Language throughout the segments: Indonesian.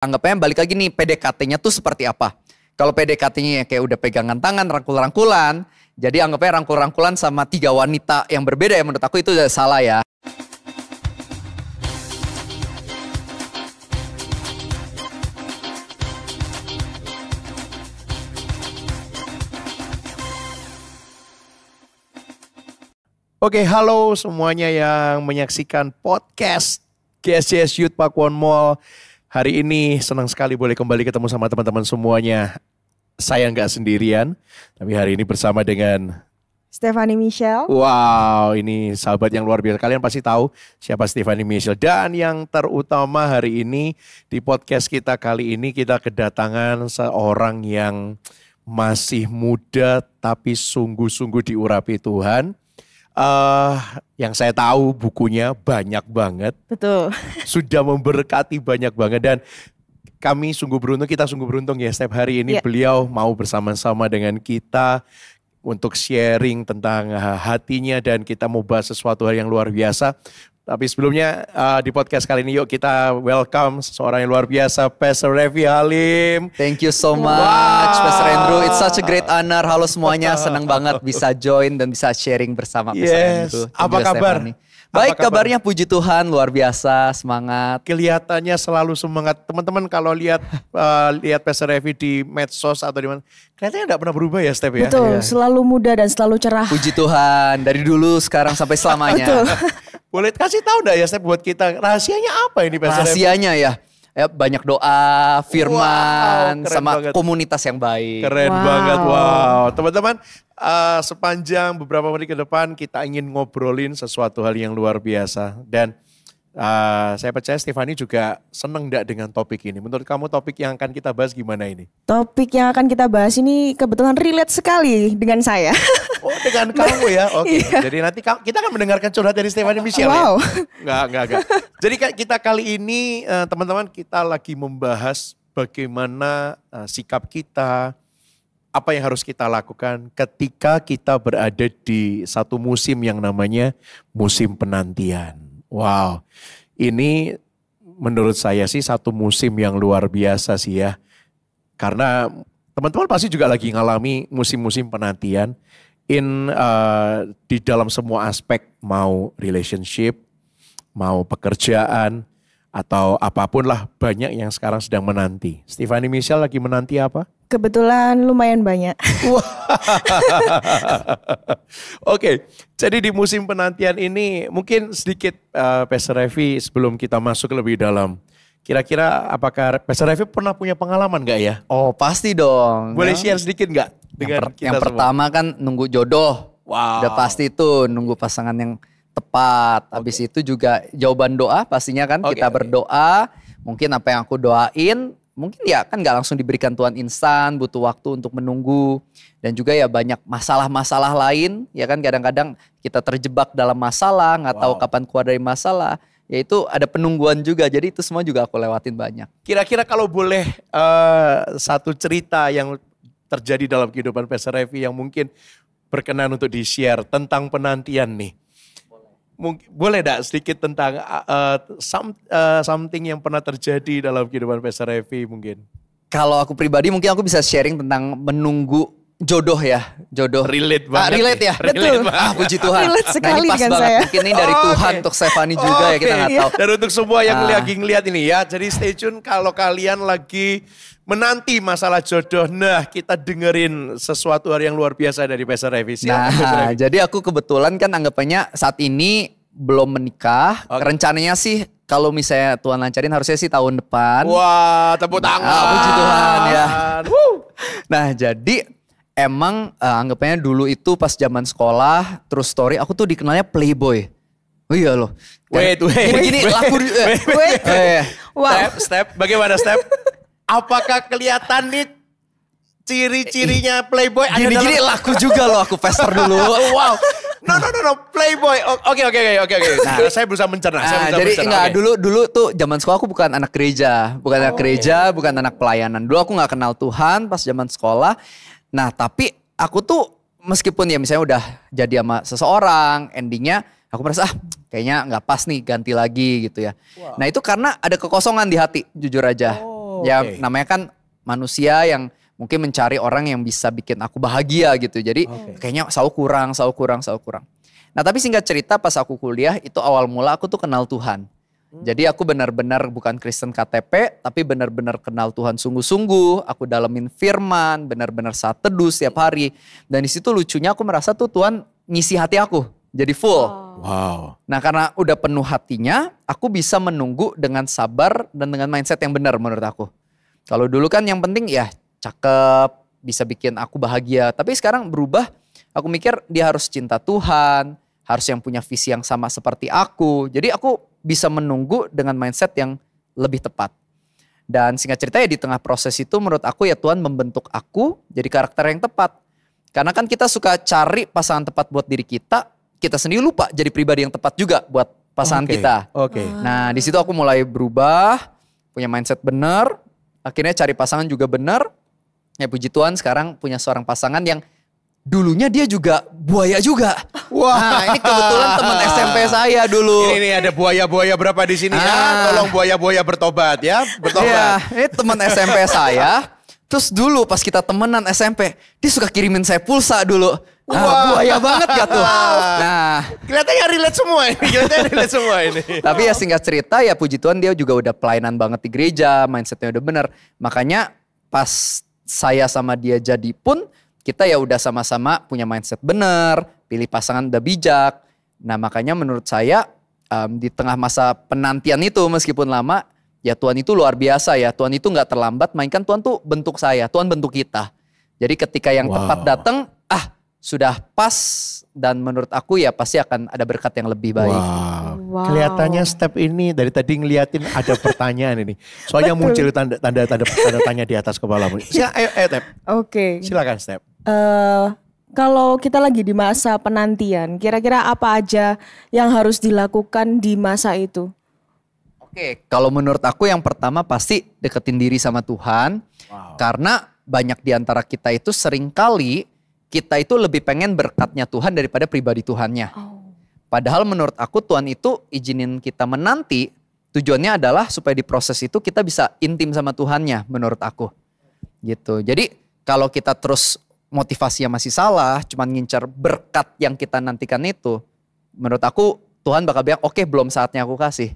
Anggapnya balik lagi nih PDKT-nya tuh seperti apa. Kalau PDKT-nya kayak udah pegangan tangan, rangkul-rangkulan. Jadi anggapnya rangkul-rangkulan sama 3 wanita yang berbeda ya, menurut aku itu udah salah ya. Oke, halo semuanya yang menyaksikan podcast GSJS Youth Pakuwon Mall. Hari ini senang sekali boleh kembali ketemu sama teman-teman semuanya. Saya nggak sendirian, tapi hari ini bersama dengan Stephanie Michelle. Wow, ini sahabat yang luar biasa. Kalian pasti tahu siapa Stephanie Michelle. Dan yang terutama hari ini di podcast kita kali ini kita kedatangan seorang yang masih muda tapi sungguh-sungguh diurapi Tuhan. Yang saya tahu bukunya banyak banget. Betul. Sudah memberkati banyak banget dan kami sungguh beruntung, kita sungguh beruntung ya setiap hari ini beliau mau bersama-sama dengan kita untuk sharing tentang hatinya dan kita mau bahas sesuatu hal yang luar biasa. Tapi sebelumnya di podcast kali ini yuk kita welcome seseorang yang luar biasa, Pastor Revi Halim. Thank you so much, Pastor Andrew. It's such a great honor. Halo semuanya, senang banget bisa join dan bisa sharing bersama Pastor Andrew. Apa kabar? Baik, kabarnya puji Tuhan, luar biasa, semangat. Kelihatannya selalu semangat. Teman-teman kalau lihat lihat Pastor Revi di medsos atau di mana, kelihatannya enggak pernah berubah ya, Steph ya? Betul, selalu muda dan selalu cerah. Puji Tuhan, dari dulu sekarang sampai selamanya. Betul. Boleh kasih tahu enggak ya, Steph, buat kita rahasianya apa ini Pastor Revi? Rahasianya ya banyak doa, firman, sama banget. komunitas yang baik. Keren banget, wow. Teman-teman, sepanjang beberapa menit ke depan kita ingin ngobrolin sesuatu hal yang luar biasa. Dan saya percaya Stephanie juga seneng enggak dengan topik ini. Menurut kamu topik yang akan kita bahas gimana ini? Topik yang akan kita bahas ini kebetulan relate sekali dengan saya. Oh, dengan kamu ya? Oke. Iya. Jadi nanti kita akan mendengarkan curhat dari Stephanie Michelle Wow. ya? Enggak. Jadi kita kali ini teman-teman kita lagi membahas bagaimana sikap kita, apa yang harus kita lakukan ketika kita berada di satu musim yang namanya musim penantian. Wow, ini menurut saya sih satu musim yang luar biasa sih ya. Karena teman-teman pasti juga lagi ngalami musim-musim penantian di dalam semua aspek, mau relationship, mau pekerjaan, atau apapun lah, banyak yang sekarang sedang menanti. Stephanie Michelle lagi menanti apa? Kebetulan lumayan banyak. Oke, jadi di musim penantian ini mungkin sedikit Pastor Revi sebelum kita masuk lebih dalam. Kira-kira apakah Pastor Revi pernah punya pengalaman gak ya? Oh pasti dong. Boleh share sedikit gak? Yang pertama kan nunggu jodoh. Wow. Udah pasti tuh nunggu pasangan yang tepat. Habis itu juga jawaban doa pastinya kan. Kita berdoa. Mungkin apa yang aku doain. Mungkin ya kan gak langsung diberikan Tuhan instan. Butuh waktu untuk menunggu. Dan juga ya banyak masalah-masalah lain. Ya kan kadang-kadang kita terjebak dalam masalah. Gak tahu kapan keluar dari masalah. Yaitu ada penungguan juga. Jadi itu semua juga aku lewatin banyak. Kira-kira kalau boleh satu cerita yang terjadi dalam kehidupan Pastor Revi yang mungkin berkenan untuk di-share tentang penantian nih. Boleh enggak sedikit tentang something yang pernah terjadi dalam kehidupan Pastor Revi mungkin? Kalau aku pribadi mungkin aku bisa sharing tentang menunggu jodoh ya. Jodoh. Relate banget. Relate ya? Betul. Puji Tuhan. Relate sekali ini pas dengan banget. saya. Mungkin ini dari Tuhan untuk Stephanie juga ya, kita gak tahu. Dan untuk semua yang lagi ngeliat ini ya, jadi stay tune kalau kalian lagi menanti masalah jodoh. Nah, kita dengerin sesuatu hal yang luar biasa dari Pastor Revi. Nah, jadi aku kebetulan kan anggapannya saat ini belum menikah. Rencananya sih kalau misalnya Tuhan lancarin harusnya sih tahun depan. Wah, tepuk tangan. Puji Tuhan ya. Nah, jadi emang anggapannya dulu itu pas zaman sekolah, terus story aku tuh dikenalnya playboy. Oh iya loh. Wait. Gini laku. Wait. Wow. Step. Bagaimana Step? Apakah kelihatan nih ciri-cirinya playboy? Gini laku juga loh aku Pastor dulu. Wow. No, playboy. Oke. Nah, saya berusaha mencerna. Jadi enggak, dulu tuh zaman sekolah aku bukan anak gereja. Bukan anak gereja, bukan anak pelayanan. Dulu aku gak kenal Tuhan pas zaman sekolah. Nah tapi aku tuh meskipun ya misalnya udah jadi sama seseorang, endingnya aku merasa kayaknya gak pas nih, ganti lagi gitu ya. Wow. Nah itu karena ada kekosongan di hati, jujur aja. Ya oke. namanya kan manusia yang mungkin mencari orang yang bisa bikin aku bahagia gitu. Jadi kayaknya selalu kurang. Nah tapi singkat cerita pas aku kuliah itu awal mula aku tuh kenal Tuhan. Jadi aku benar-benar bukan Kristen KTP, tapi benar-benar kenal Tuhan sungguh-sungguh. Aku dalemin firman, benar-benar saat teduh setiap hari. Dan di situ lucunya aku merasa tuh Tuhan ngisi hati aku, jadi full. Wow. Nah karena udah penuh hatinya, aku bisa menunggu dengan sabar dan dengan mindset yang benar menurut aku. Kalau dulu kan yang penting ya cakep, bisa bikin aku bahagia. Tapi sekarang berubah, aku mikir dia harus cinta Tuhan, harus yang punya visi yang sama seperti aku. Jadi aku bisa menunggu dengan mindset yang lebih tepat. Dan singkat cerita ya di tengah proses itu menurut aku ya Tuhan membentuk aku jadi karakter yang tepat. Karena kan kita suka cari pasangan tepat buat diri kita sendiri lupa jadi pribadi yang tepat juga buat pasangan kita. Oke. Nah di situ aku mulai berubah, punya mindset benar, akhirnya cari pasangan juga benar. Ya puji Tuhan sekarang punya seorang pasangan yang dulunya dia juga buaya juga. Wah. Nah ini kebetulan teman SMP saya dulu. Ini ada buaya-buaya berapa di sini ya? Ah. Tolong buaya-buaya bertobat ya, Iya, bertobat. ini teman SMP saya. Terus dulu pas kita temenan SMP, dia suka kirimin saya pulsa dulu. Nah, Wah. buaya banget gak tuh? Nah, Kelihatannya relate semua ini. tapi ya singkat cerita ya puji Tuhan dia juga udah pelayanan banget di gereja, mindsetnya udah bener. Makanya pas saya sama dia jadi pun kita ya udah sama-sama punya mindset bener, pilih pasangan udah bijak. Nah makanya menurut saya di tengah masa penantian itu meskipun lama, ya Tuhan itu luar biasa ya. Tuhan itu gak terlambat, mainkan Tuhan tuh bentuk saya, Tuhan bentuk kita. Jadi ketika yang tepat datang, sudah pas dan menurut aku ya pasti akan ada berkat yang lebih baik. Wow. Kelihatannya Step ini dari tadi ngeliatin ada pertanyaan ini. Soalnya muncul tanda tanya di atas kepalamu. Step. Oke. Silakan Step. Kalau kita lagi di masa penantian, kira-kira apa aja yang harus dilakukan di masa itu? Oke, kalau menurut aku yang pertama pasti deketin diri sama Tuhan. Karena banyak di antara kita itu seringkali kita itu lebih pengen berkatnya Tuhan daripada pribadi Tuhannya. Padahal menurut aku Tuhan itu izinin kita menanti, tujuannya adalah supaya di proses itu kita bisa intim sama Tuhannya menurut aku. Gitu. Jadi kalau kita terus motivasinya masih salah, cuman ngincar berkat yang kita nantikan itu, menurut aku Tuhan bakal bilang, oke, belum saatnya aku kasih.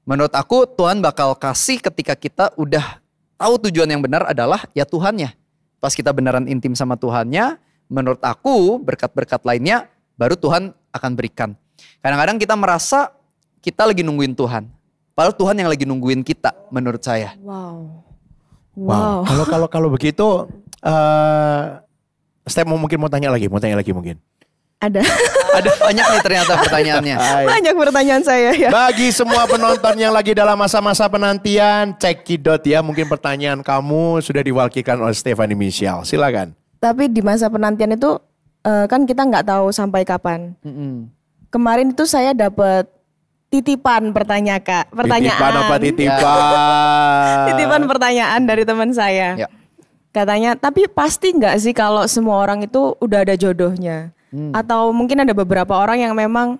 Menurut aku Tuhan bakal kasih ketika kita udah tahu tujuan yang benar adalah ya Tuhannya. Pas kita beneran intim sama Tuhannya, menurut aku berkat-berkat lainnya baru Tuhan akan berikan. Kadang-kadang kita merasa kita lagi nungguin Tuhan. Padahal Tuhan yang lagi nungguin kita menurut saya. Wow. Kalau begitu Step mungkin mau tanya lagi mungkin. Ada Banyak nih ternyata pertanyaannya. banyak pertanyaan saya ya. Bagi semua penonton yang lagi dalam masa-masa penantian, cekidot ya. Mungkin pertanyaan kamu sudah diwakilkan oleh Stephanie Michelle. Silakan. Tapi di masa penantian itu kan kita nggak tahu sampai kapan. Kemarin itu saya dapat titipan pertanyaan. Titipan apa titipan? Titipan pertanyaan dari teman saya. Ya. Katanya, tapi pasti nggak sih kalau semua orang itu udah ada jodohnya? Atau mungkin ada beberapa orang yang memang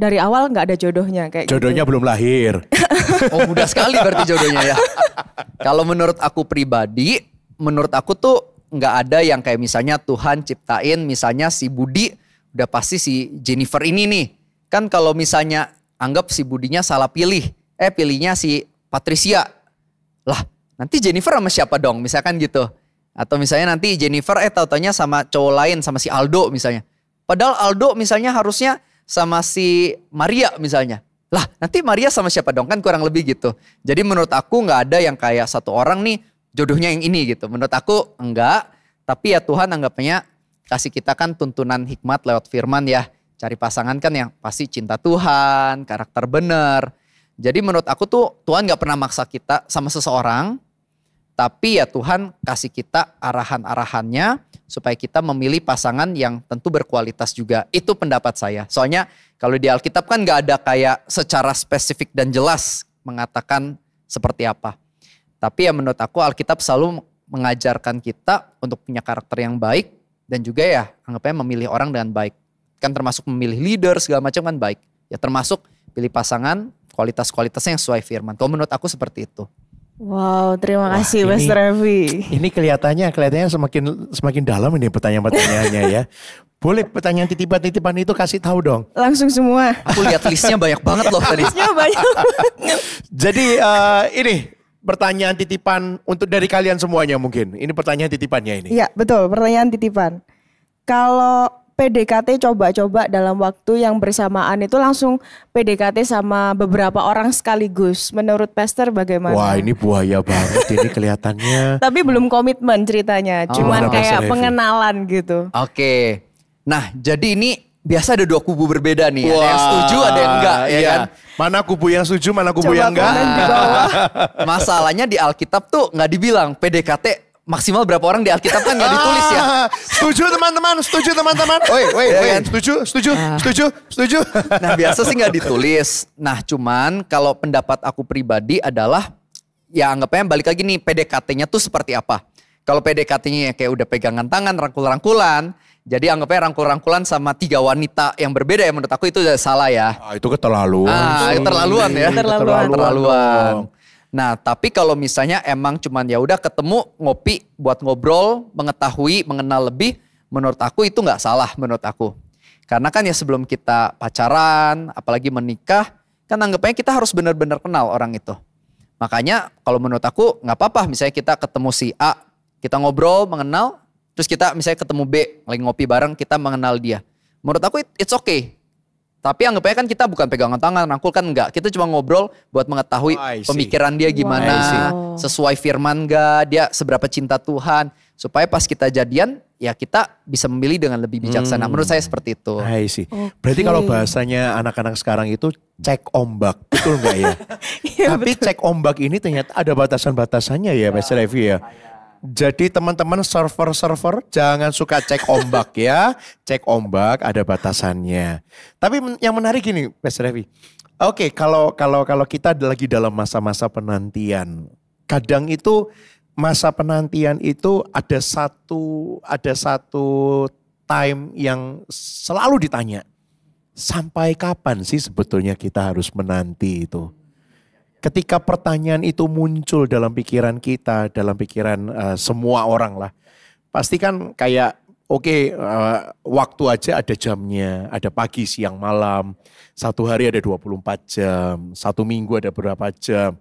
dari awal nggak ada jodohnya kayak Jodohnya gitu. belum lahir. Oh mudah sekali berarti jodohnya ya. Kalau menurut aku pribadi, menurut aku tuh nggak ada yang kayak misalnya Tuhan ciptain misalnya si Budi udah pasti si Jennifer ini nih. Kan kalau misalnya anggap si Budinya salah pilih, pilihnya si Patricia. Lah nanti Jennifer sama siapa dong misalkan gitu. Atau misalnya nanti Jennifer tau-taunya sama cowok lain sama si Aldo misalnya. Padahal Aldo misalnya harusnya sama si Maria misalnya. Lah nanti Maria sama siapa dong, kan kurang lebih gitu. Jadi menurut aku gak ada yang kayak satu orang nih jodohnya yang ini gitu. Menurut aku enggak. Tapi ya Tuhan anggapnya kasih kita kan tuntunan hikmat lewat firman ya. Cari pasangan kan yang pasti cinta Tuhan, karakter bener. Jadi menurut aku tuh Tuhan gak pernah maksa kita sama seseorang. Tapi ya Tuhan kasih kita arahan-arahannya supaya kita memilih pasangan yang tentu berkualitas juga. Itu pendapat saya. Soalnya kalau di Alkitab kan gak ada kayak secara spesifik dan jelas mengatakan seperti apa. Tapi ya menurut aku Alkitab selalu mengajarkan kita untuk punya karakter yang baik. Dan juga ya anggapnya memilih orang dengan baik. Kan termasuk memilih leader segala macam kan baik. Ya termasuk pilih pasangan kualitas-kualitasnya yang sesuai firman. Kalau menurut aku seperti itu. Wow, terima Wah, kasih Mas Revi. Ini kelihatannya semakin dalam ini pertanyaan-pertanyaannya ya. Boleh pertanyaan titipan-titipan itu kasih tahu dong. Langsung semua. Aku lihat listnya banyak banget loh tadi. Listnya banyak. Jadi ini pertanyaan titipan untuk dari kalian semuanya mungkin. Ini pertanyaan titipannya ini. Iya betul, pertanyaan titipan. Kalau PDKT coba-coba dalam waktu yang bersamaan itu langsung PDKT sama beberapa orang sekaligus. Menurut Pastor bagaimana? Wah ini buaya banget ini kelihatannya. Tapi belum komitmen ceritanya, cuman Gimana, kayak Pastor Evi? pengenalan gitu. Oke. Nah, jadi ini biasa ada dua kubu berbeda nih. Ada yang setuju, ada yang enggak, ya iya. kan? Mana kubu yang setuju, mana kubu Coba yang enggak. komen di bawah. Masalahnya di Alkitab tuh nggak dibilang PDKT maksimal berapa orang di Alkitab kan nggak ditulis ya. Setuju teman-teman, setuju teman-teman. Woi, Ya kan? setuju. Nah, biasa sih nggak ditulis. Nah, cuman kalau pendapat aku pribadi adalah ya anggapnya balik lagi nih PDKT-nya tuh seperti apa. Kalau PDKT-nya ya kayak udah pegangan tangan, rangkul-rangkulan. Jadi anggapnya rangkul-rangkulan sama 3 wanita yang berbeda ya menurut aku itu udah salah ya. Itu keterlaluan. Keterlaluan ya. Keterlaluan. Keterlaluan. Nah, tapi kalau misalnya emang cuman ya udah ketemu ngopi buat ngobrol, mengetahui, mengenal lebih, menurut aku itu nggak salah menurut aku. Karena kan ya sebelum kita pacaran, apalagi menikah, kan anggapnya kita harus benar-benar kenal orang itu. Makanya kalau menurut aku nggak apa-apa misalnya kita ketemu si A, kita ngobrol, mengenal, terus kita misalnya ketemu B, lagi ngopi bareng, kita mengenal dia. Menurut aku it's okay. Tapi anggapnya kan kita bukan pegangan tangan, rangkul kan enggak. Kita cuma ngobrol buat mengetahui pemikiran dia gimana, sesuai firman enggak, dia seberapa cinta Tuhan. Supaya pas kita jadian, ya kita bisa memilih dengan lebih bijaksana. Menurut saya seperti itu. I see. Berarti kalau bahasanya anak-anak sekarang itu cek ombak, betul enggak ya? Tapi cek ombak ini ternyata ada batasan-batasannya ya, Pastor Evi ya. Jadi teman-teman server jangan suka cek ombak ya. Cek ombak ada batasannya. Tapi yang menarik gini, Pastor Revi. Oke, kalau kita lagi dalam masa-masa penantian, kadang itu masa penantian itu ada satu time yang selalu ditanya. Sampai kapan sih sebetulnya kita harus menanti itu? Ketika pertanyaan itu muncul dalam pikiran kita, dalam pikiran semua orang lah. Pasti kan kayak waktu aja ada jamnya, ada pagi, siang, malam. Satu hari ada 24 jam, satu minggu ada berapa jam.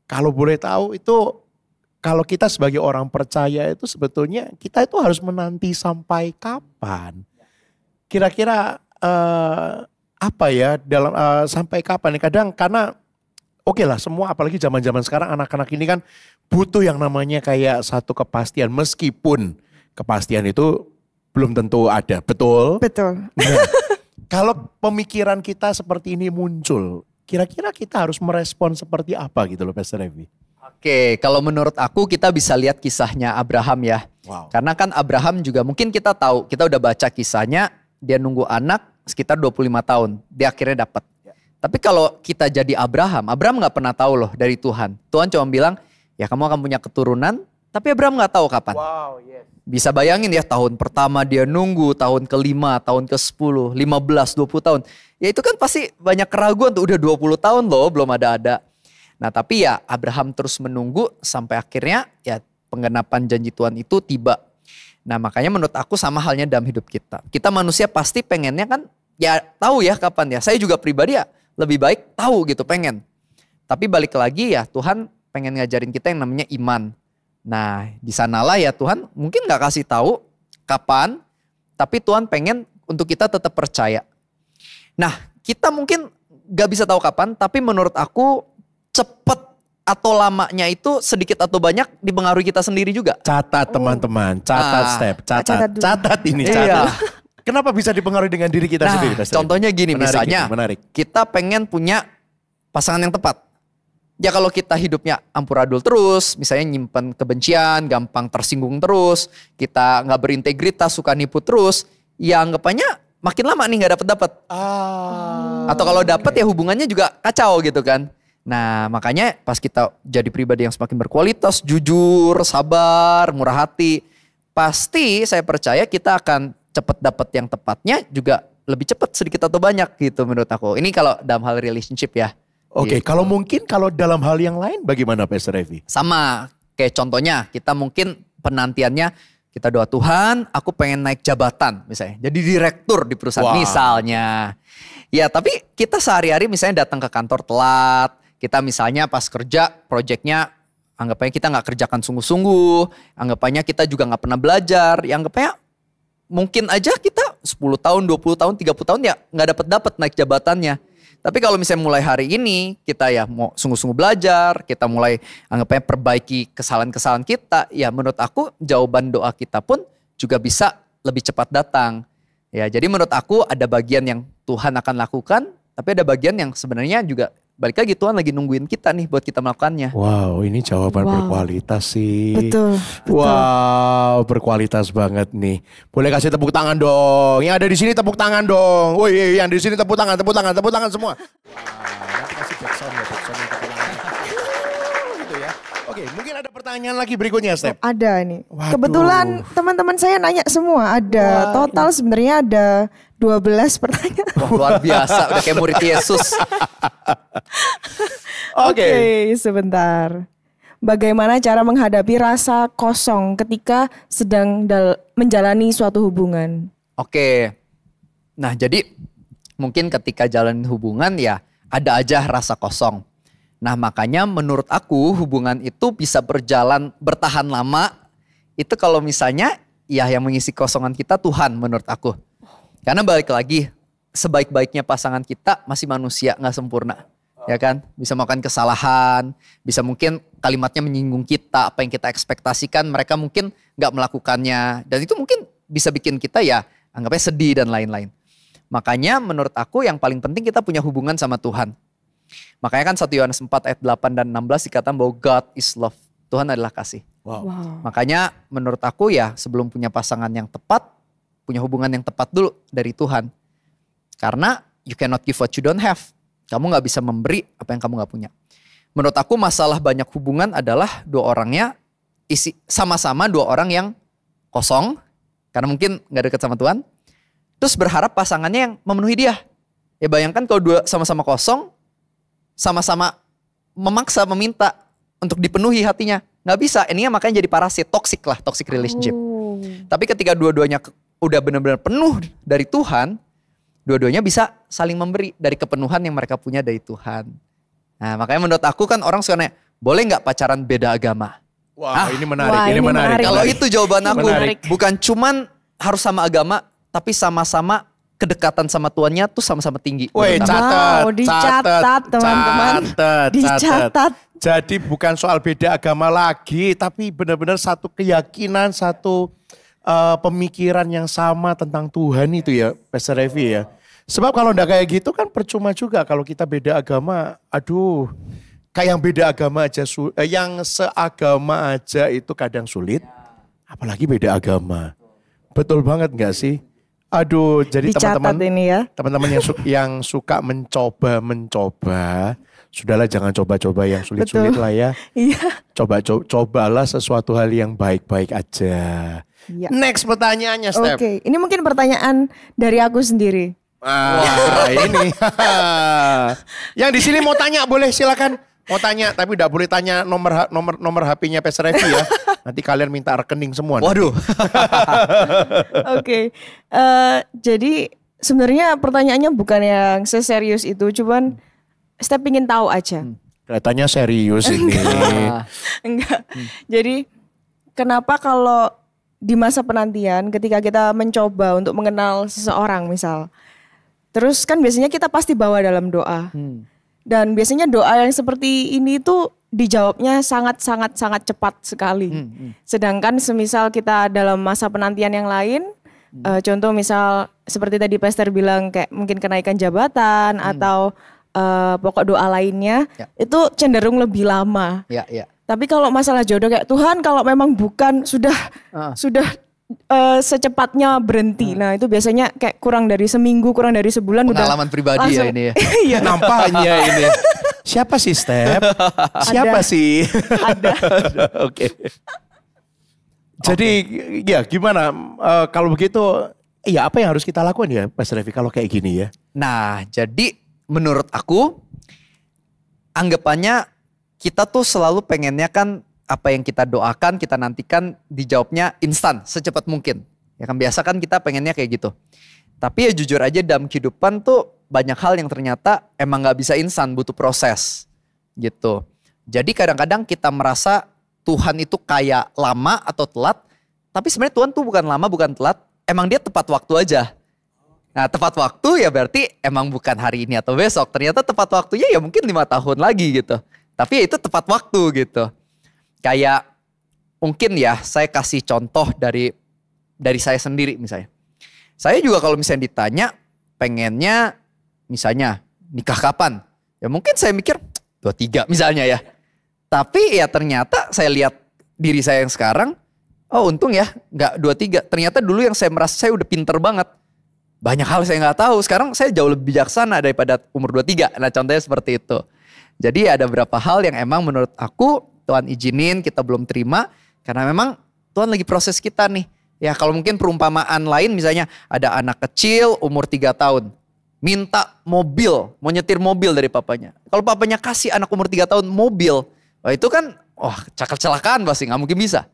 Kalau boleh tahu itu, kalau kita sebagai orang percaya itu sebetulnya kita itu harus menanti sampai kapan? Kira-kira apa ya, sampai kapan? Kadang karena oke lah semua apalagi zaman-zaman sekarang anak-anak ini kan butuh yang namanya kayak satu kepastian meskipun kepastian itu belum tentu ada, betul? Betul. Nah, kalau pemikiran kita seperti ini muncul, kira-kira kita harus merespon seperti apa gitu loh Pastor Evi? Oke, kalau menurut aku kita bisa lihat kisahnya Abraham ya. Wow. Karena kan Abraham juga mungkin kita tahu, kita udah baca kisahnya, dia nunggu anak sekitar 25 tahun, dia akhirnya dapat. Tapi kalau kita jadi Abraham nggak pernah tahu loh dari Tuhan. Tuhan cuma bilang, ya kamu akan punya keturunan, tapi Abraham nggak tahu kapan. Wow, yes. Bisa bayangin ya tahun pertama dia nunggu, tahun ke-5, tahun ke-10, 15, 20 tahun. Ya itu kan pasti banyak keraguan tuh, udah 20 tahun loh belum ada. Nah tapi ya Abraham terus menunggu sampai akhirnya ya penggenapan janji Tuhan itu tiba. Nah makanya menurut aku sama halnya dalam hidup kita. Kita manusia pasti pengennya kan ya tahu ya kapan ya. Saya juga pribadi ya lebih baik tahu gitu pengen. Tapi balik lagi ya Tuhan pengen ngajarin kita yang namanya iman. Nah di sanalah ya Tuhan mungkin gak kasih tahu kapan. Tapi Tuhan pengen untuk kita tetap percaya. Nah kita mungkin gak bisa tahu kapan. Tapi menurut aku cepet atau lamanya itu sedikit atau banyak dipengaruhi kita sendiri juga. Catat teman-teman, catat ini. Iya. Kenapa bisa dipengaruhi dengan diri kita sendiri? Contohnya gini misalnya, kita pengen punya pasangan yang tepat. Ya kalau kita hidupnya amburadul terus, misalnya nyimpen kebencian, gampang tersinggung terus, kita gak berintegritas, suka nipu terus, ya anggapannya makin lama nih gak dapet. Atau kalau dapet ya hubungannya juga kacau gitu kan. Nah makanya pas kita jadi pribadi yang semakin berkualitas, jujur, sabar, murah hati, pasti saya percaya kita akan cepat dapat yang tepatnya juga lebih cepat sedikit atau banyak gitu menurut aku. Ini kalau dalam hal relationship ya. Oke, kalau mungkin kalau dalam hal yang lain bagaimana Pastor Evi? Sama kayak contohnya kita mungkin penantiannya kita doa Tuhan aku pengen naik jabatan misalnya. Jadi direktur di perusahaan misalnya. Ya tapi kita sehari-hari misalnya datang ke kantor telat. Kita misalnya pas kerja proyeknya anggapannya kita gak kerjakan sungguh-sungguh. Anggapannya kita juga gak pernah belajar. Ya anggapannya mungkin aja kita 10 tahun, 20 tahun, 30 tahun ya gak dapat naik jabatannya. Tapi kalau misalnya mulai hari ini kita ya mau sungguh-sungguh belajar, kita mulai anggapnya perbaiki kesalahan-kesalahan kita, ya menurut aku jawaban doa kita pun juga bisa lebih cepat datang. Ya, jadi menurut aku ada bagian yang Tuhan akan lakukan, tapi ada bagian yang sebenarnya juga balik lagi Tuhan lagi nungguin kita nih buat kita melakukannya. Wow, ini jawaban berkualitas sih. Betul. Wow, berkualitas banget nih. Boleh kasih tepuk tangan dong. Yang ada di sini tepuk tangan dong. Woi, yang di sini tepuk tangan semua. Nanti kasih backsound ya, tepuk tangan. Gitu ya. Oke, mungkin ada pertanyaan lagi berikutnya, Step. Ada nih. Waduh. Kebetulan teman-teman saya nanya semua. Ada total sebenarnya ada 12 pertanyaan. Wah, luar biasa, udah kayak murid Yesus. Oke, sebentar. Bagaimana cara menghadapi rasa kosong ketika sedang menjalani suatu hubungan? Oke. Nah, jadi mungkin ketika jalan hubungan ya ada aja rasa kosong. Nah, makanya menurut aku hubungan itu bisa bertahan lama. Itu kalau misalnya ya yang mengisi kosongan kita Tuhan menurut aku. Karena balik lagi sebaik-baiknya pasangan kita masih manusia gak sempurna. Ya kan, bisa melakukan kesalahan, bisa mungkin kalimatnya menyinggung kita, apa yang kita ekspektasikan mereka mungkin gak melakukannya. Dan itu mungkin bisa bikin kita ya anggapnya sedih dan lain-lain. Makanya menurut aku yang paling penting kita punya hubungan sama Tuhan. Makanya kan 1 Yohanes 4 ayat 8 dan 16 dikatakan bahwa God is love. Tuhan adalah kasih. Wow. Makanya menurut aku ya sebelum punya pasangan yang tepat, punya hubungan yang tepat dulu dari Tuhan. Karena you cannot give what you don't have. Kamu gak bisa memberi apa yang kamu gak punya. Menurut aku masalah banyak hubungan adalah sama-sama dua orang yang kosong. Karena mungkin gak dekat sama Tuhan. Terus berharap pasangannya yang memenuhi dia. Ya bayangkan kalau dua sama-sama kosong, sama-sama memaksa, meminta untuk dipenuhi hatinya. Gak bisa, ininya makanya jadi parasit, toxic relationship. Tapi ketika dua-duanya udah benar-benar penuh dari Tuhan, dua-duanya bisa saling memberi dari kepenuhan yang mereka punya dari Tuhan. Nah makanya menurut aku kan orang suka nanya, boleh gak pacaran beda agama? Wah, ini menarik. Kalau itu jawaban aku, menarik. Bukan cuman harus sama agama, tapi sama-sama kedekatan sama Tuannya tuh sama-sama tinggi. Woi, dicatat teman-teman. Dicatat. Jadi bukan soal beda agama lagi, tapi benar-benar satu keyakinan, satu pemikiran yang sama tentang Tuhan itu ya, Pastor Evi ya. Sebab kalau enggak kayak gitu kan percuma juga kalau kita beda agama. Aduh, kayak yang beda agama aja, yang seagama aja itu kadang sulit. Apalagi beda agama. Betul banget enggak sih? Aduh, jadi teman-teman yang suka mencoba, sudahlah jangan coba-coba yang sulit-sulit lah ya. Iya. Cobalah sesuatu hal yang baik-baik aja. Ya. Next pertanyaannya, Step. Oke, ini mungkin pertanyaan dari aku sendiri. Ini. Yang di sini mau tanya boleh silakan. Mau tanya tapi udah boleh tanya nomor HP-nya Pastor Evi ya. Nanti kalian minta rekening semua. Waduh. Oke. Jadi sebenarnya pertanyaannya bukan yang seserius itu, cuman Step ingin tahu aja. Kelihatannya serius ini. Enggak. Jadi kenapa kalau di masa penantian ketika kita mencoba untuk mengenal seseorang misal. Terus kan biasanya kita pasti bawa dalam doa. Dan biasanya doa yang seperti ini tuh dijawabnya sangat cepat sekali. Sedangkan semisal kita dalam masa penantian yang lain, contoh misal seperti tadi Pastor bilang kayak mungkin kenaikan jabatan atau pokok doa lainnya, itu cenderung lebih lama. Tapi kalau masalah jodoh kayak Tuhan kalau memang bukan sudah secepatnya berhenti. Nah itu biasanya kayak kurang dari seminggu, kurang dari sebulan pengalaman udah pribadi langsung, ya ini ya. Iya. Nampaknya ini. Siapa sih Step? Siapa sih? Ada. Oke. Jadi ya gimana kalau begitu ya apa yang harus kita lakukan ya Pastor Evi kalau kayak gini ya? Nah jadi menurut aku anggapannya kita tuh selalu pengennya kan apa yang kita doakan, kita nantikan dijawabnya instan, secepat mungkin. Ya kan biasa kan kita pengennya kayak gitu. Tapi ya jujur aja dalam kehidupan tuh banyak hal yang ternyata emang gak bisa instan, butuh proses gitu. Jadi kadang-kadang kita merasa Tuhan itu kayak lama atau telat. Tapi sebenarnya Tuhan tuh bukan lama, bukan telat. Emang dia tepat waktu aja. Nah tepat waktu ya berarti emang bukan hari ini atau besok. Ternyata tepat waktunya ya mungkin 5 tahun lagi gitu. Tapi ya itu tepat waktu gitu. Kayak mungkin ya saya kasih contoh dari saya sendiri misalnya. Saya juga kalau misalnya ditanya pengennya misalnya nikah kapan? Ya mungkin saya mikir 23 misalnya ya. Tapi ya ternyata saya lihat diri saya yang sekarang, oh untung ya gak 23. Ternyata dulu yang saya merasa saya udah pinter banget. Banyak hal saya gak tahu. Sekarang saya jauh lebih bijaksana daripada umur 23. Nah contohnya seperti itu. Jadi ada beberapa hal yang emang menurut aku Tuhan izinin kita belum terima. Karena memang Tuhan lagi proses kita nih. Ya kalau mungkin perumpamaan lain misalnya ada anak kecil umur 3 tahun. Minta mobil, mau nyetir mobil dari papanya. Kalau papanya kasih anak umur 3 tahun mobil. Wah itu kan kecelakaan pasti gak mungkin bisa.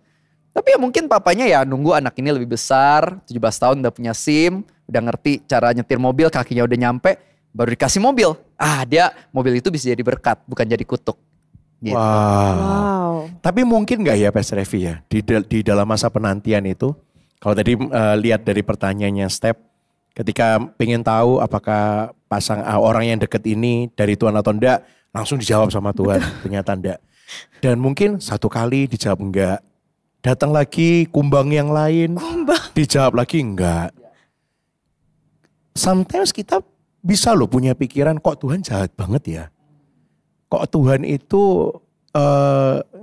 Tapi ya mungkin papanya ya nunggu anak ini lebih besar. 17 tahun udah punya SIM. Udah ngerti cara nyetir mobil, kakinya udah nyampe. Baru dikasih mobil. Dia mobil itu bisa jadi berkat bukan jadi kutuk. Gitu. Wow. Tapi mungkin gak ya Pastor Evi ya. Di dalam masa penantian itu. Kalau tadi lihat dari pertanyaannya Step, ketika pengen tahu apakah orang yang deket ini dari Tuhan atau enggak, langsung dijawab sama Tuhan, ternyata enggak. Dan mungkin satu kali dijawab enggak, datang lagi kumbang yang lain, dijawab lagi enggak. Sometimes kita bisa loh punya pikiran kok Tuhan jahat banget ya. Kok Tuhan itu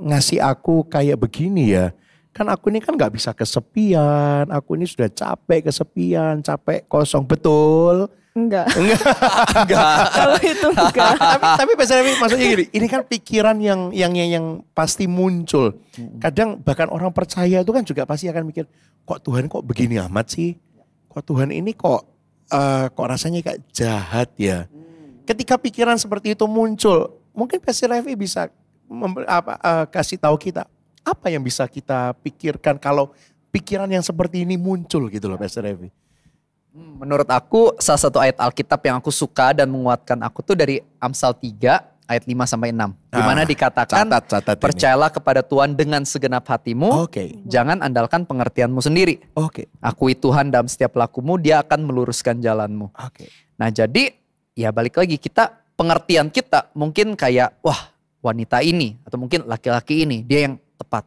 ngasih aku kayak begini ya. Kan aku ini kan gak bisa kesepian, aku ini sudah capek kesepian, capek kosong, betul? Enggak. Enggak. Kalau itu enggak. tapi maksudnya gini, ini kan pikiran yang pasti muncul. Kadang bahkan orang percaya itu kan juga pasti akan mikir, kok Tuhan kok begini amat sih? Kok Tuhan ini kok rasanya kayak jahat ya? Ketika pikiran seperti itu muncul, mungkin Pastor Evi bisa kasih tahu kita, apa yang bisa kita pikirkan kalau pikiran yang seperti ini muncul gitu loh Pastor Evi? Menurut aku salah satu ayat Alkitab yang aku suka dan menguatkan aku tuh dari Amsal 3 ayat 5-6. Di mana dikatakan catat percayalah kepada Tuhan dengan segenap hatimu. Jangan andalkan pengertianmu sendiri. Akui Tuhan dalam setiap lakumu, dia akan meluruskan jalanmu. Nah jadi ya balik lagi pengertian kita mungkin kayak wah wanita ini atau mungkin laki-laki ini dia yang tepat.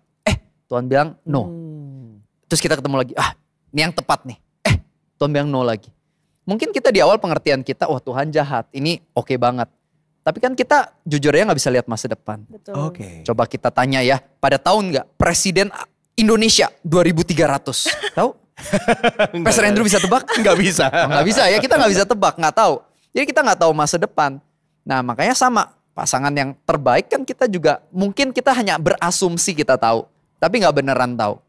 Tuhan bilang no. Terus kita ketemu lagi, ini yang tepat nih. Tuhan bilang no lagi. Mungkin kita di awal pengertian kita, wah Tuhan jahat, ini oke banget. Tapi kan kita jujur aja gak bisa lihat masa depan. Betul. Coba kita tanya ya, pada tahun gak Presiden Indonesia 2300, tahu? Pastor Andrew bisa tebak? Nggak bisa. Nggak bisa ya, kita nggak bisa tebak, nggak tahu. Jadi kita nggak tahu masa depan. Nah makanya sama, pasangan yang terbaik kan kita juga, mungkin kita hanya berasumsi kita tahu. Tapi nggak beneran tahu.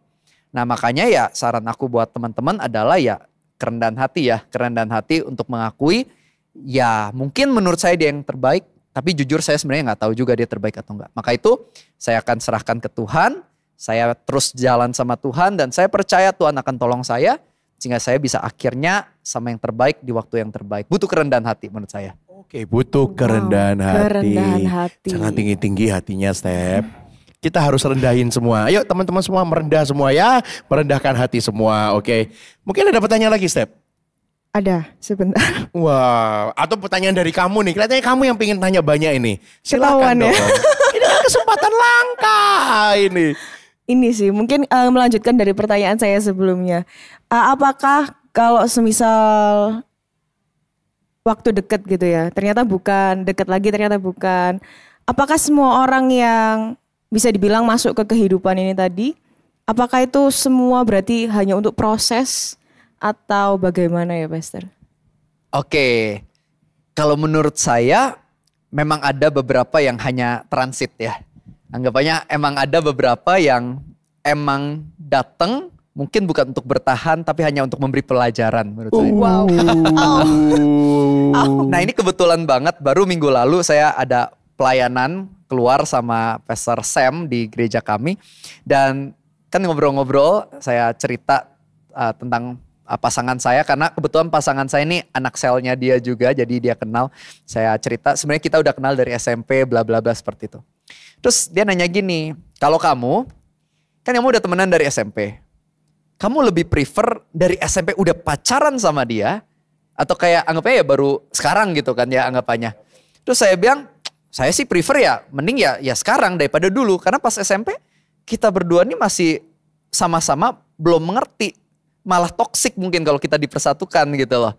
Nah makanya ya saran aku buat teman-teman adalah ya kerendahan hati untuk mengakui ya mungkin menurut saya dia yang terbaik. Tapi jujur saya sebenarnya nggak tahu juga dia terbaik atau enggak. Maka itu saya akan serahkan ke Tuhan. Saya terus jalan sama Tuhan dan saya percaya Tuhan akan tolong saya. Sehingga saya bisa akhirnya sama yang terbaik di waktu yang terbaik. Butuh kerendahan hati menurut saya. Butuh kerendahan hati. Kerendahan hati. Jangan tinggi-tinggi hatinya Step. Kita harus rendahin semua. Ayo teman-teman semua merendah semua ya. Merendahkan hati semua, oke. Mungkin ada pertanyaan lagi Step? Ada, sebentar. Wow, atau pertanyaan dari kamu nih. Kelihatannya kamu yang pengen tanya banyak ini. Silakan dong. Ya. Ini kan kesempatan langka ini. Ini sih mungkin melanjutkan dari pertanyaan saya sebelumnya. Apakah kalau semisal waktu dekat gitu ya, ternyata bukan, dekat lagi ternyata bukan. Apakah semua orang yang bisa dibilang masuk ke kehidupan ini tadi, apakah itu semua berarti hanya untuk proses atau bagaimana ya Pastor? Oke, kalau menurut saya memang ada beberapa yang hanya transit ya. Anggapannya emang ada beberapa yang emang datang mungkin bukan untuk bertahan tapi hanya untuk memberi pelajaran menurut saya. Wow. Nah ini kebetulan banget baru minggu lalu saya ada pelayanan keluar sama Pastor Sam di gereja kami. Dan kan ngobrol-ngobrol saya cerita tentang pasangan saya. Karena kebetulan pasangan saya ini anak selnya dia juga. Jadi dia kenal. Saya cerita sebenarnya kita udah kenal dari SMP bla bla bla seperti itu. Terus dia nanya gini, kalau kamu udah temenan dari SMP. Kamu lebih prefer dari SMP udah pacaran sama dia atau kayak anggapnya ya baru sekarang gitu kan ya anggapannya. Terus saya bilang, saya sih prefer ya mending ya sekarang daripada dulu. Karena pas SMP kita berdua nih masih sama-sama belum mengerti. Malah toksik mungkin kalau kita dipersatukan gitu loh.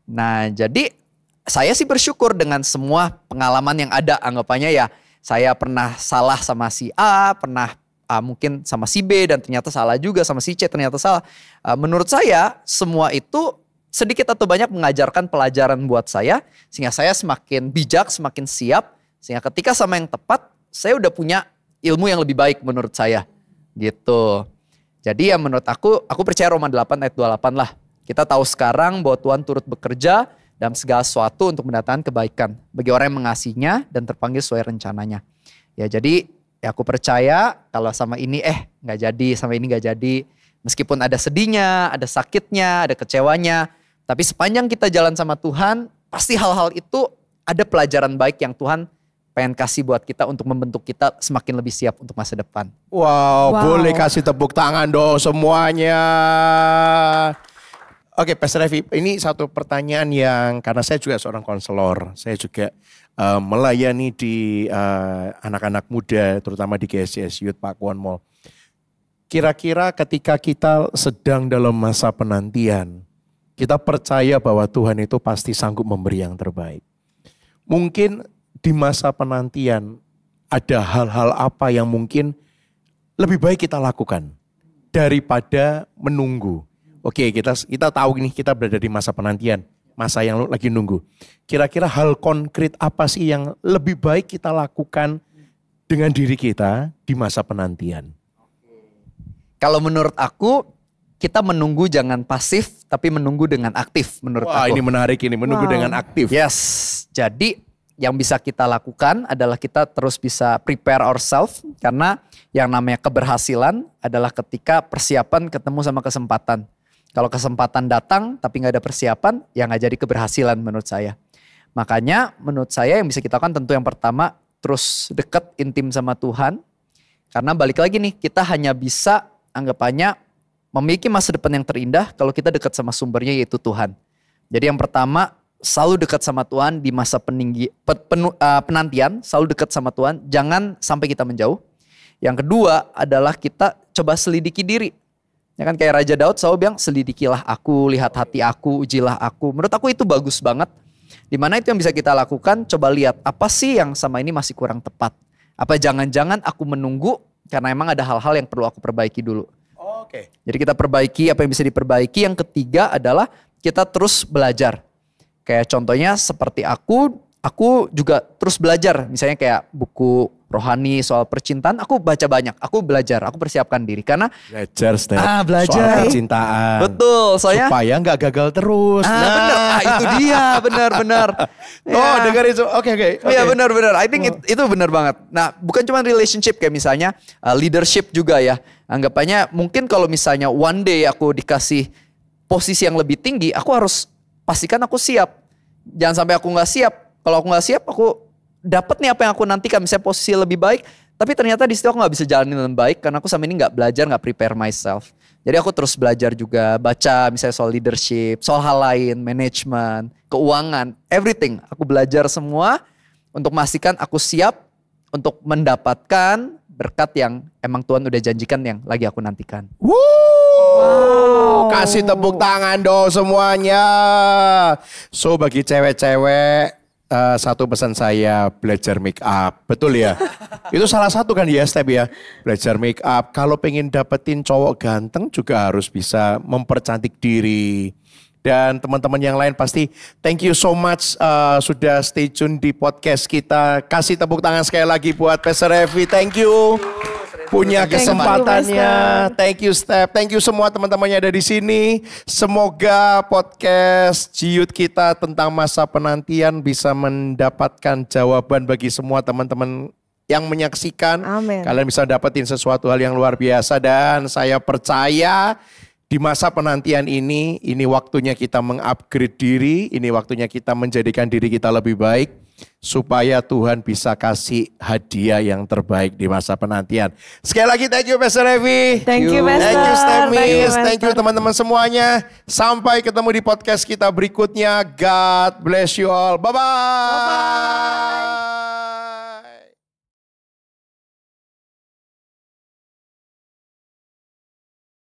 Nah jadi saya sih bersyukur dengan semua pengalaman yang ada. Anggapannya ya saya pernah salah sama si A, pernah mungkin sama si B dan ternyata salah juga, sama si C ternyata salah. Menurut saya semua itu sedikit atau banyak mengajarkan pelajaran buat saya. Sehingga saya semakin bijak, semakin siap. Sehingga ketika sama yang tepat saya udah punya ilmu yang lebih baik menurut saya. Gitu. Jadi ya menurut aku percaya Roma 8 ayat 28 lah. Kita tahu sekarang bahwa Tuhan turut bekerja dalam segala sesuatu untuk mendatangkan kebaikan bagi orang yang mengasihinya dan terpanggil sesuai rencananya. Ya jadi ya aku percaya kalau sama ini nggak jadi, sama ini nggak jadi. Meskipun ada sedihnya, ada sakitnya, ada kecewanya. Tapi sepanjang kita jalan sama Tuhan, pasti hal-hal itu ada pelajaran baik yang Tuhan pengen kasih buat kita untuk membentuk kita semakin lebih siap untuk masa depan. Wow. Boleh kasih tepuk tangan dong semuanya. Oke, Pastor Revi, ini satu pertanyaan yang karena saya juga seorang konselor, saya juga melayani di anak-anak muda, terutama di GSCS Youth Pakuan Mall. Kira-kira ketika kita sedang dalam masa penantian, kita percaya bahwa Tuhan itu pasti sanggup memberi yang terbaik. Mungkin di masa penantian ada hal-hal apa yang mungkin lebih baik kita lakukan daripada menunggu. Oke, kita tahu nih kita berada di masa penantian, masa yang lagi nunggu. Kira-kira hal konkret apa sih yang lebih baik kita lakukan dengan diri kita di masa penantian? Kalau menurut aku, kita menunggu jangan pasif, tapi menunggu dengan aktif menurut aku. Wah, ini menarik ini, menunggu dengan aktif. Yes, jadi yang bisa kita lakukan adalah kita terus bisa prepare ourselves. Karena yang namanya keberhasilan adalah ketika persiapan ketemu sama kesempatan. Kalau kesempatan datang tapi gak ada persiapan, ya gak jadi keberhasilan menurut saya. Makanya menurut saya yang bisa kita lakukan tentu yang pertama, terus dekat intim sama Tuhan. Karena balik lagi nih, kita hanya bisa anggapannya memiliki masa depan yang terindah kalau kita dekat sama sumbernya yaitu Tuhan. Jadi yang pertama, selalu dekat sama Tuhan di masa penantian, selalu dekat sama Tuhan, jangan sampai kita menjauh. Yang kedua adalah kita coba selidiki diri. Ya kan kayak Raja Daud selalu bilang, selidikilah aku, lihat hati aku, ujilah aku. Menurut aku itu bagus banget. Dimana itu yang bisa kita lakukan, coba lihat apa sih yang sama ini masih kurang tepat. Apa jangan-jangan aku menunggu karena emang ada hal-hal yang perlu aku perbaiki dulu. Oke. Jadi kita perbaiki apa yang bisa diperbaiki. Yang ketiga adalah kita terus belajar. Kayak contohnya seperti aku juga terus belajar. Misalnya kayak buku rohani soal percintaan, aku baca banyak. Aku belajar, aku persiapkan diri. Karena belajar belajar soal percintaan. Betul, soalnya supaya gak gagal terus. Benar, itu dia, benar. Oh, dengar itu. Oke. Iya benar. I think itu benar banget. Nah, bukan cuma relationship kayak misalnya leadership juga ya. Anggapannya mungkin kalau misalnya one day aku dikasih posisi yang lebih tinggi, aku harus pastikan aku siap. Jangan sampai aku gak siap. Kalau aku gak siap, aku dapat nih apa yang aku nantikan. Misalnya posisi lebih baik, tapi ternyata di situ aku gak bisa jalanin dengan baik. Karena aku sama ini gak belajar, gak prepare myself. Jadi aku terus belajar juga, baca misalnya soal leadership, soal hal lain, manajemen, keuangan, everything. Aku belajar semua untuk memastikan aku siap untuk mendapatkan berkat yang emang Tuhan udah janjikan yang lagi aku nantikan. Wow. Kasih tepuk tangan dong semuanya. So bagi cewek-cewek, satu pesan saya, belajar make up. Betul ya? Itu salah satu kan ya step ya. Belajar make up. Kalau pengen dapetin cowok ganteng juga harus bisa mempercantik diri. Dan teman-teman yang lain pasti thank you so much sudah stay tune di podcast kita. Kasih tepuk tangan sekali lagi buat Pastor Revi. Thank you. punya Thank you, kesempatannya. Pastor. Thank you Steph, thank you semua teman-teman yang ada di sini. Semoga podcast Jiut kita tentang masa penantian bisa mendapatkan jawaban bagi semua teman-teman yang menyaksikan. Amin. Kalian bisa dapetin sesuatu hal yang luar biasa dan saya percaya di masa penantian ini waktunya kita mengupgrade diri, ini waktunya kita menjadikan diri kita lebih baik supaya Tuhan bisa kasih hadiah yang terbaik di masa penantian. Sekali lagi thank you Pastor Evi. Thank you, Pastor. Thank you Stemis, Pastor. thank you teman-teman semuanya. Sampai ketemu di podcast kita berikutnya. God bless you all. Bye-bye.